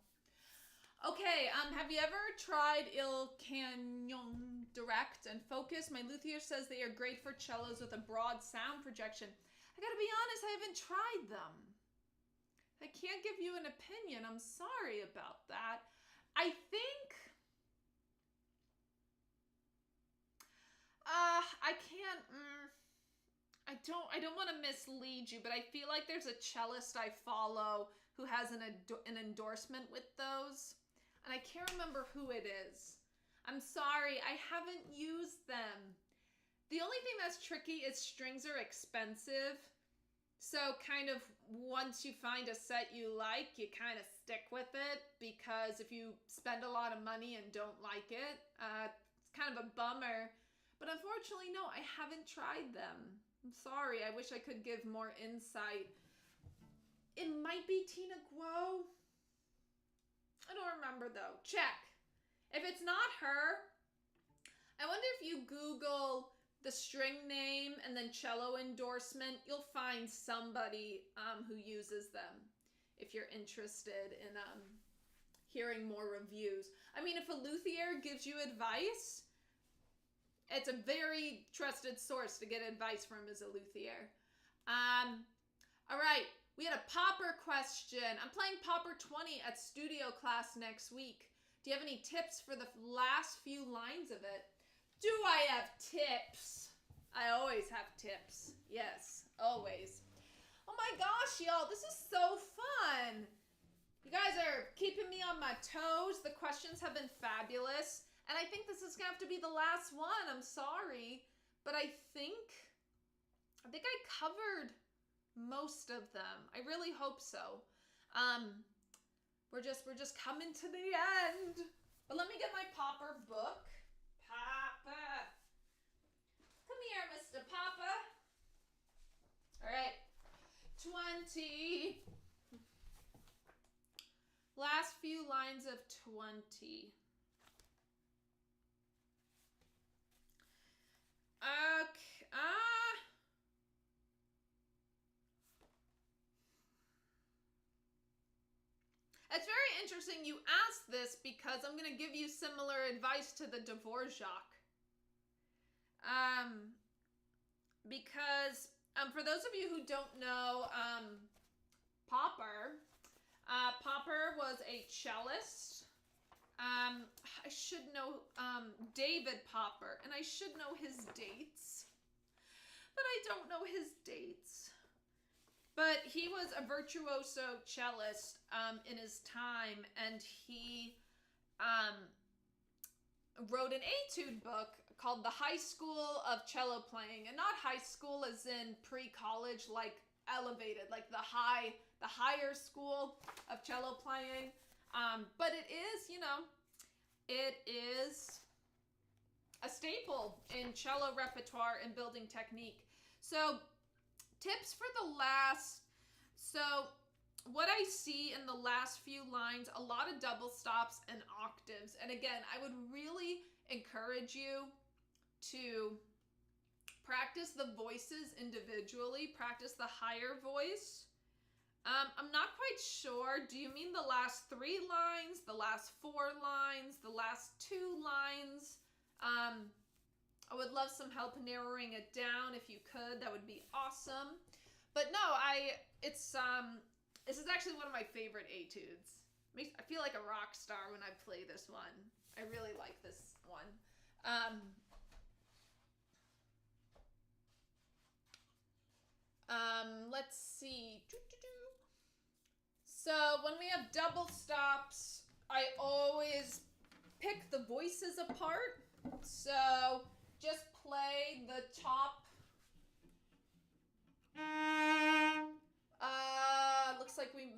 Okay, have you ever tried Il Canone Direct and Focus? My luthier says they are great for cellos with a broad sound projection. I gotta be honest, I haven't tried them. I can't give you an opinion. I'm sorry about that. I think I can't. I don't want to mislead you, but I feel like there's a cellist I follow who has an endorsement with those, and I can't remember who it is. I'm sorry, I haven't used them. The only thing that's tricky is strings are expensive. So kind of once you find a set you like, you kind of stick with it, because if you spend a lot of money and don't like it, it's kind of a bummer. But unfortunately, no, I haven't tried them. I'm sorry, I wish I could give more insight. It might be Tina Guo. I don't remember though. Check. If it's not her, I wonder if you Google the string name and then cello endorsement, you'll find somebody who uses them if you're interested in hearing more reviews. I mean, if a luthier gives you advice, it's a very trusted source to get advice from as a luthier. All right, we had a popper question. I'm playing popper 20 at studio class next week. Do you have any tips for the last few lines of it? Do I have tips? I always have tips. Yes, always. Oh my gosh, y'all, this is so fun. You guys are keeping me on my toes. The questions have been fabulous. And I think this is going to have to be the last one. I'm sorry. But I think I covered most of them. I really hope so. We're just coming to the end. But let me get my popper book. Papa. Come here, Mr. Papa. All right. 20. Last few lines of 20. Okay. It's very interesting you asked this, because I'm going to give you similar advice to the Dvorak. Because for those of you who don't know Popper, Popper was a cellist. I should know David Popper, and I should know his dates, but I don't know his dates. But he was a virtuoso cellist in his time, and he wrote an etude book called The High School of Cello Playing, and not high school as in pre-college, like elevated, like the higher school of cello playing. But it is, it is a staple in cello repertoire and building technique. So tips for the last, so what I see in the last few lines, a lot of double stops and octaves. And again, I would really encourage you to practice the voices individually, practice the higher voice. I'm not quite sure. Do you mean the last 3 lines, the last 4 lines, the last 2 lines? I would love some help narrowing it down if you could. That would be awesome. But no, this is actually one of my favorite etudes. I feel like a rock star when I play this one. I really like this one. Let's see. So when we have double stops, I always pick the voices apart. So just play the top. Looks like we...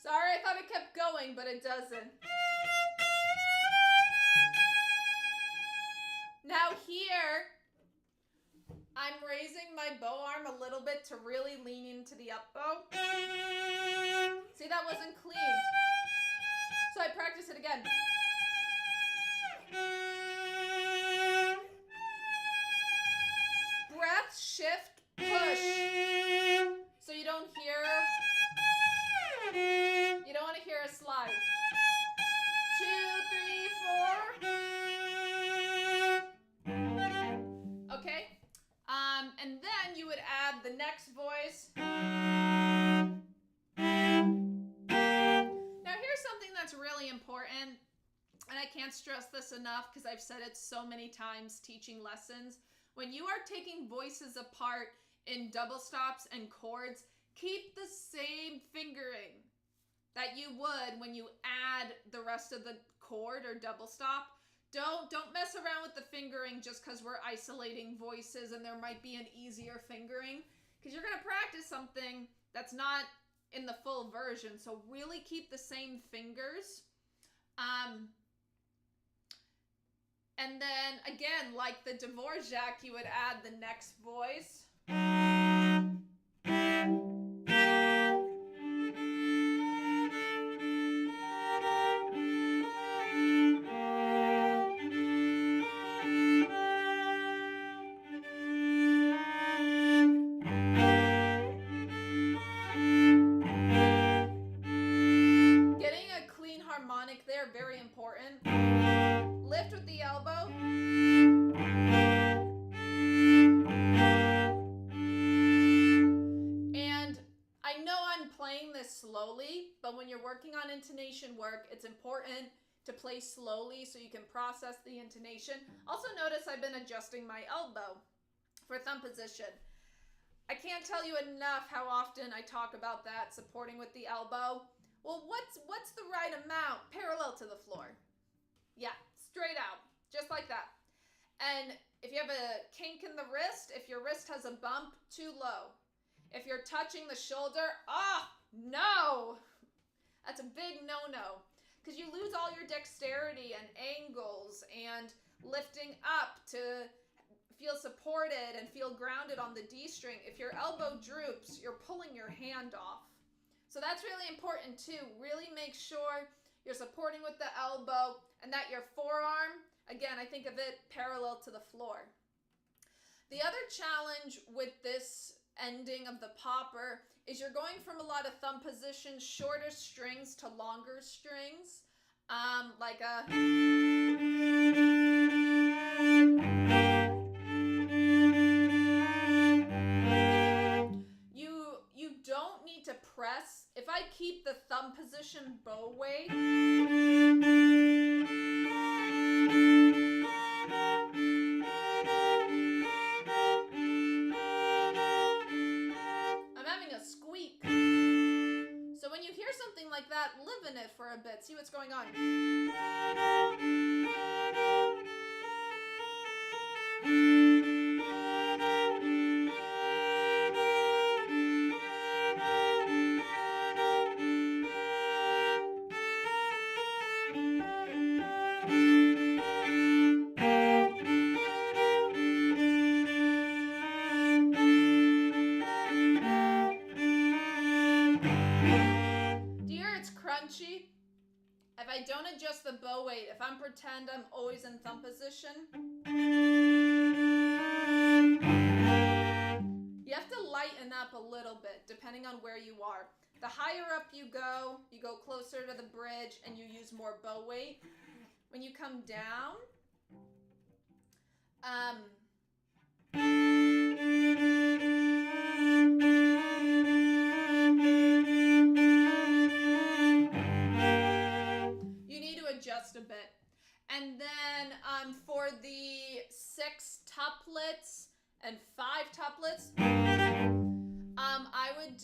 Sorry, I thought it kept going, but it doesn't. Now here, I'm raising my bow arm a little bit to really lean into the up bow. See, that wasn't clean. So I practice it again. Breath, shift, push. So you don't want to hear a slide. 2, 3, 4. Okay. And then you would add the next voice. important, and I can't stress this enough because I've said it so many times teaching lessons. When you are taking voices apart in double stops and chords, keep the same fingering that you would when you add the rest of the chord or double stop. Don't mess around with the fingering just because we're isolating voices and there might be an easier fingering, because you're going to practice something that's not in the full version. So really keep the same fingers. And then again, like the Dvorak, you would add the next voice. There, very important. Lift with the elbow. And I know I'm playing this slowly, but when you're working on intonation work, it's important to play slowly so you can process the intonation. Also notice I've been adjusting my elbow for thumb position. I can't tell you enough how often I talk about that, supporting with the elbow. Well, what's the right amount? Parallel to the floor. Yeah, straight out, just like that. And if you have a kink in the wrist, if your wrist has a bump, too low. If you're touching the shoulder, no! That's a big no-no, because you lose all your dexterity and angles and lifting up to feel supported and feel grounded on the D string. If your elbow droops, you're pulling your hand off. So that's really important too. Really make sure you're supporting with the elbow and that your forearm, again, I think of it parallel to the floor. The other challenge with this ending of the popper is you're going from a lot of thumb positions, shorter strings to longer strings, like a... You don't need to press. If I keep the thumb position bow way, I'm having a squeak. So when you hear something like that, live in it for a bit. See what's going on. If I don't adjust the bow weight, if I'm pretend I'm always in thumb position, you have to lighten up a little bit depending on where you are. The higher up you go closer to the bridge and you use more bow weight. When you come down, adjust a bit. And then for the 6 tuplets and 5 tuplets, I would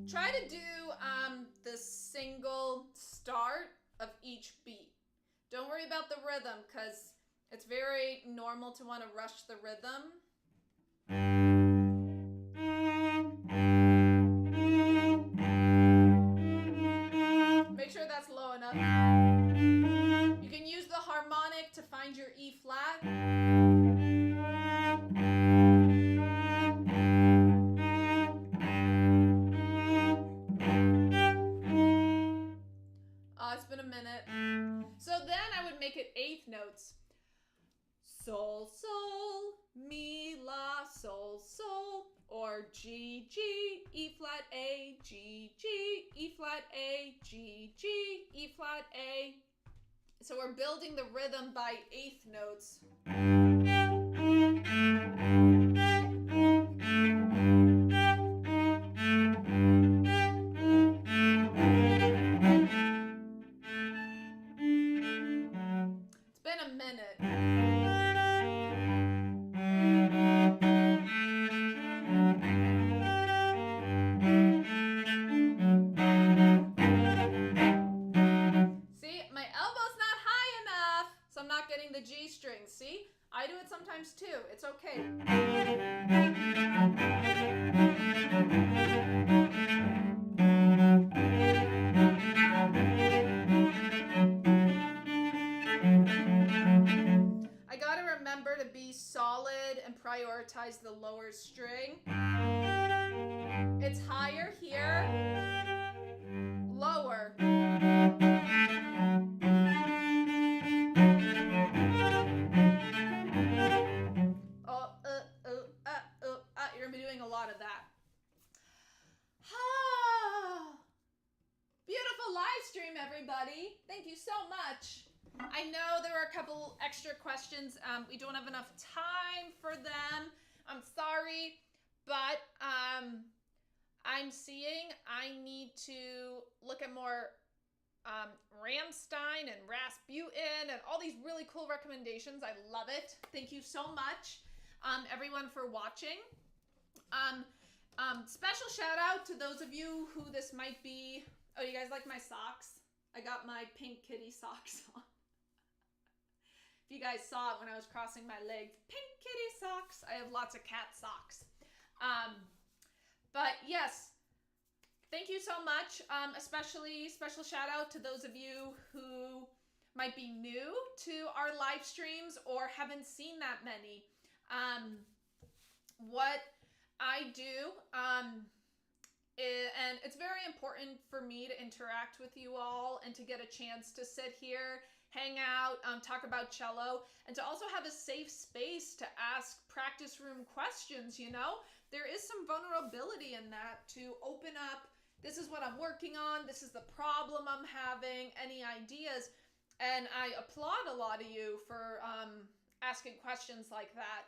try to do the single start of each beat. Don't worry about the rhythm because it's very normal to want to rush the rhythm. Make sure that's low enough. You can use the harmonic to find your E flat. Oh, it's been a minute. So then I would make it 8th notes. Sol, sol, mi, la, sol, sol. Or G, G, E flat, A, G, G, E flat, A, G, G, E flat, A. So we're building the rhythm by 8th notes. I do it sometimes too. It's okay. I gotta remember to be solid and prioritize the lower string. It's higher here, lower. You're gonna be doing a lot of that. Beautiful live stream, everybody. Thank you so much. I know there were a couple extra questions. We don't have enough time for them. I'm sorry, but I'm seeing I need to look at more Rammstein and Rasputin and all these really cool recommendations. I love it. Thank you so much, everyone, for watching. Special shout out to those of you who this might be. Oh, you guys like my socks? I got my pink kitty socks on. If you guys saw it when I was crossing my legs, pink kitty socks. I have lots of cat socks. But yes, thank you so much. Especially special shout out to those of you who might be new to our live streams or haven't seen that many. What I do, and it's very important for me to interact with you all and to get a chance to sit here, hang out, talk about cello, and to also have a safe space to ask practice room questions, you know? There is some vulnerability in that, to open up, this is what I'm working on, this is the problem I'm having, any ideas, and I applaud a lot of you for asking questions like that,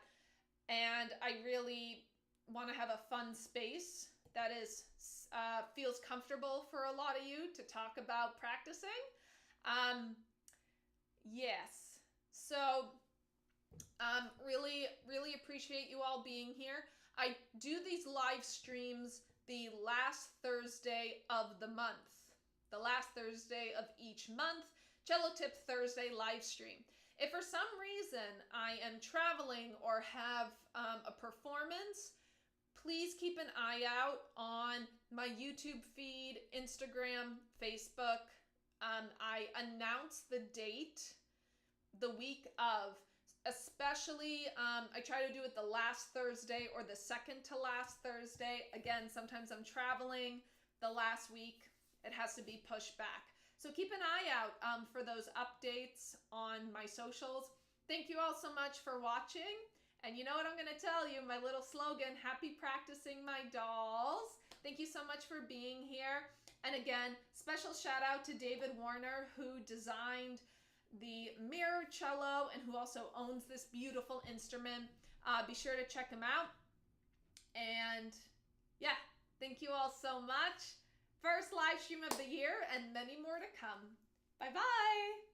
and I really want to have a fun space that is feels comfortable for a lot of you to talk about practicing. Yes, so really appreciate you all being here. I do these live streams the last Thursday of the month, the last Thursday of each month. Cello Tip Thursday live stream. If for some reason I am traveling or have a performance, please keep an eye out on my YouTube feed, Instagram, Facebook. I announce the date the week of, especially I try to do it the last Thursday or the second to last Thursday. Again, sometimes I'm traveling the last week. It has to be pushed back. So keep an eye out for those updates on my socials. Thank you all so much for watching. And you know what I'm going to tell you, my little slogan, happy practicing, my dolls. Thank you so much for being here. And again, special shout out to David Warner, who designed the mirror cello and who also owns this beautiful instrument. Be sure to check him out. And yeah, thank you all so much. First live stream of the year and many more to come. Bye-bye.